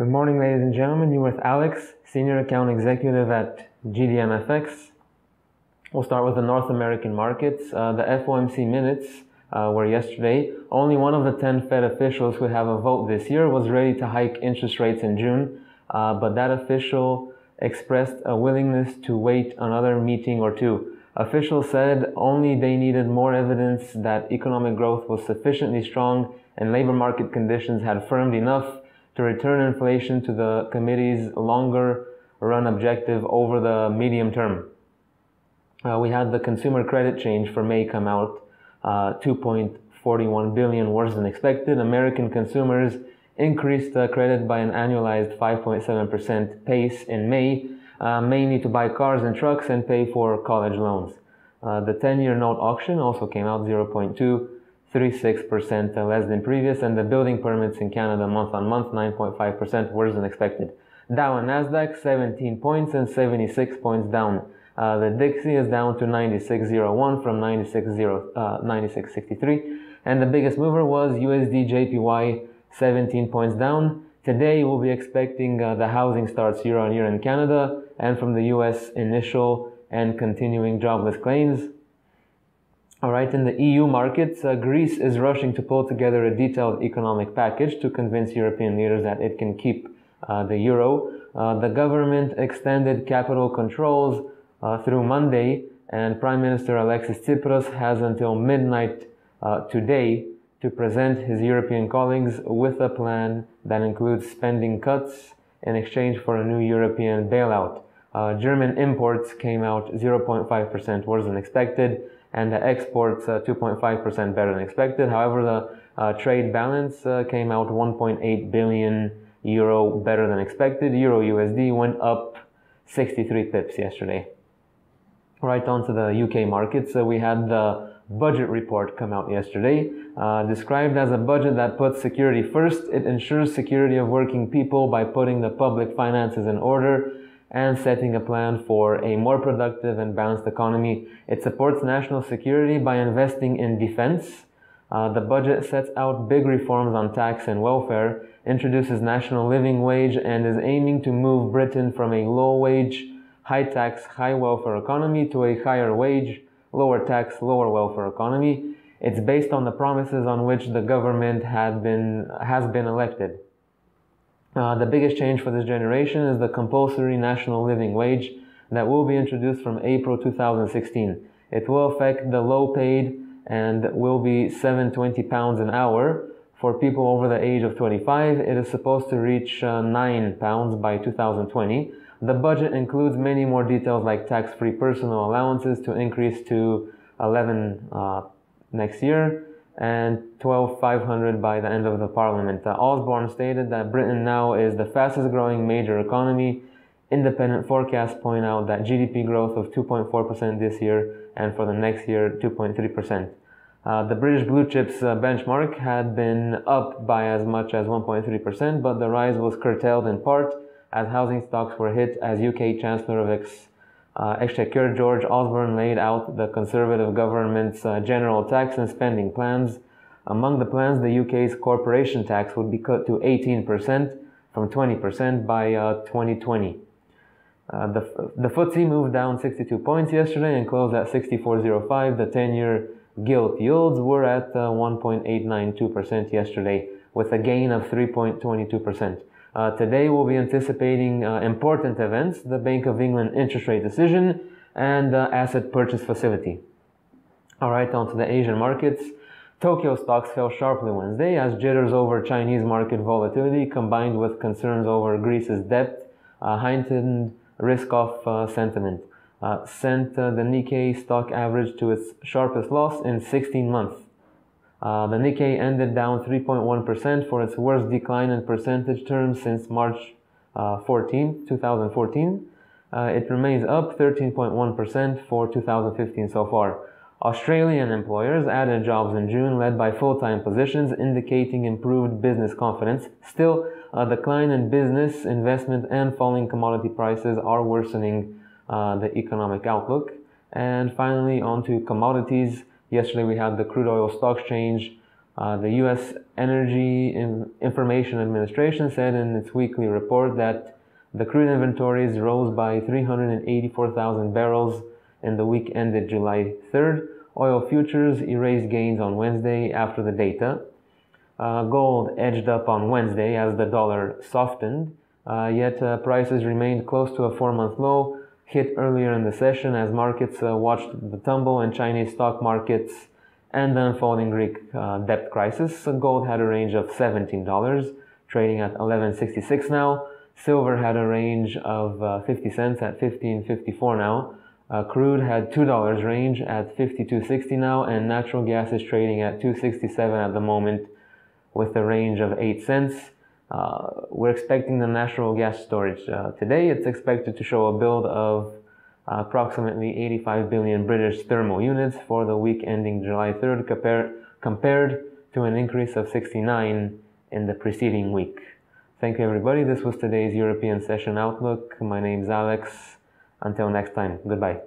Good morning, ladies and gentlemen. You're with Alex, Senior Account Executive at GDMFX. We'll start with the North American markets. The FOMC Minutes were yesterday. Only one of the 10 Fed officials who have a vote this year was ready to hike interest rates in June, but that official expressed a willingness to wait another meeting or two. Officials said only they needed more evidence that economic growth was sufficiently strong and labor market conditions had firmed enough to return inflation to the committee's longer run objective over the medium term. We had the consumer credit change for May come out, 2.41 billion worse than expected. American consumers increased credit by an annualized 5.7% pace in May, mainly to buy cars and trucks and pay for college loans. The 10-year note auction also came out 0.236% less than previous, and the building permits in Canada month on month 9.5% worse than expected. Dow and Nasdaq 17 points and 76 points down. The Dixie is down to 96.01 from 96.63, and the biggest mover was USD JPY 17 points down. Today we'll be expecting the housing starts year on year in Canada, and from the US initial and continuing jobless claims. Alright, in the EU markets, Greece is rushing to pull together a detailed economic package to convince European leaders that it can keep the euro. The government extended capital controls through Monday, and Prime Minister Alexis Tsipras has until midnight today to present his European colleagues with a plan that includes spending cuts in exchange for a new European bailout. German imports came out 0.5% worse than expected, and the exports 2.5% better than expected. However, the trade balance came out 1.8 billion euro better than expected. Euro USD went up 63 pips yesterday. Right on to the UK markets. We had the budget report come out yesterday. Described as a budget that puts security first, it ensures security of working people by putting the public finances in order and setting a plan for a more productive and balanced economy. It supports national security by investing in defense. The budget sets out big reforms on tax and welfare, introduces national living wage, and is aiming to move Britain from a low-wage, high-tax, high-welfare economy to a higher wage, lower-tax, lower-welfare economy. It's based on the promises on which the government has been elected. The biggest change for this generation is the compulsory national living wage that will be introduced from April 2016. It will affect the low-paid and will be £7.20 an hour. For people over the age of 25, it is supposed to reach £9 by 2020. The budget includes many more details like tax-free personal allowances to increase to 11 next year and 12,500 by the end of the parliament. Osborne stated that Britain now is the fastest growing major economy. Independent forecasts point out that GDP growth of 2.4% this year and for the next year 2.3%. The British blue chips benchmark had been up by as much as 1.3%, but the rise was curtailed in part as housing stocks were hit as UK Chancellor of Exchequer George Osborne laid out the Conservative government's general tax and spending plans. Among the plans, the UK's corporation tax would be cut to 18% from 20% by 2020. The FTSE moved down 62 points yesterday and closed at 64.05. The 10-year gilt yields were at 1.892% yesterday, with a gain of 3.22%. Today we'll be anticipating important events, the Bank of England interest rate decision and the asset purchase facility. Alright, on to the Asian markets. Tokyo stocks fell sharply Wednesday as jitters over Chinese market volatility combined with concerns over Greece's debt heightened risk-off sentiment. Sent the Nikkei stock average to its sharpest loss in 16 months. The Nikkei ended down 3.1% for its worst decline in percentage terms since March 14, 2014. It remains up 13.1% for 2015 so far. Australian employers added jobs in June led by full-time positions, indicating improved business confidence. Still, a decline in business, investment, and falling commodity prices are worsening the economic outlook. And finally, on to commodities. Yesterday we had the crude oil stock exchange The U.S. Energy Information Administration said in its weekly report that the crude inventories rose by 384,000 barrels in the week ended July 3rd. Oil futures erased gains on Wednesday after the data. Gold edged up on Wednesday as the dollar softened, yet prices remained close to a 4-month low, hit earlier in the session as markets watched the tumble in Chinese stock markets and the unfolding Greek debt crisis. Gold had a range of $17, trading at $11.66 now. Silver had a range of 50 cents at $15.54 now. Crude had $2 range at $52.60 now, and natural gas is trading at $2.67 at the moment with a range of 8 cents. We're expecting the natural gas storage today. It's expected to show a build of approximately 85 billion British thermal units for the week ending July 3rd compared to an increase of 69 in the preceding week. Thank you, everybody. This was today's European Session Outlook. My name's Alex. Until next time, goodbye.